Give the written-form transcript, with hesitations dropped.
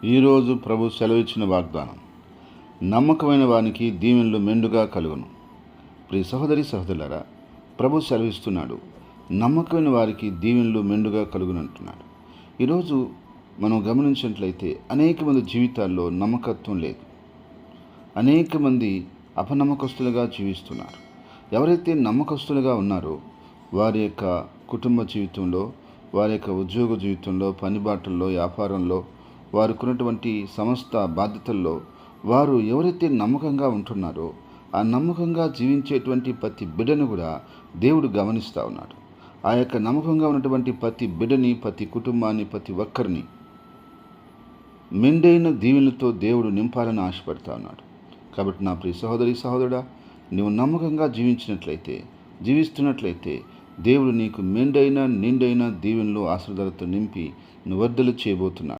ఈరోజు ప్రభు సెలవిచ్చిన వాగ్దానం, నమ్మకమైన వానికి దీవెనలు మెండుగా కలుగును. ప్రియ సహోదరి సహోదరులారా, ప్రభు సెలవిస్తున్నాడు, నమ్మకమైన వారికి దీవెనలు మెండుగా కలుగునంటున్నాడు. ఈరోజు మనం గమనించినట్లయితే అనేక మంది జీవితాల్లో నమ్మకత్వం లేదు. అనేక మంది అపనమ్మకస్తులుగా జీవిస్తున్నారు. ఎవరైతే నమ్మకస్తులుగా ఉన్నారో వారి యొక్క కుటుంబ జీవితంలో, వారి యొక్క ఉద్యోగ జీవితంలో, పనిబాటల్లో, వ్యాపారంలో, వారికున్నటువంటి సమస్త బాధ్యతల్లో వారు ఎవరైతే నమ్మకంగా ఉంటున్నారో ఆ నమ్మకంగా జీవించేటువంటి ప్రతి బిడ్డను కూడా దేవుడు గమనిస్తూ ఉన్నాడు. ఆ యొక్క నమ్మకంగా ఉన్నటువంటి ప్రతి బిడ్డని, ప్రతి కుటుంబాన్ని, ప్రతి ఒక్కరిని మెండైన దీవెనలతో దేవుడు నింపాలని ఆశపడతా ఉన్నాడు. కాబట్టి నా ప్రియ సహోదరి సహోదరుడా, నువ్వు నమ్మకంగా జీవిస్తున్నట్లయితే దేవుడు నీకు నిండైన దీవెనలు ఆశీర్వాదాలతో నింపి నువ్వు వర్ధలు చేయబోతున్నాడు.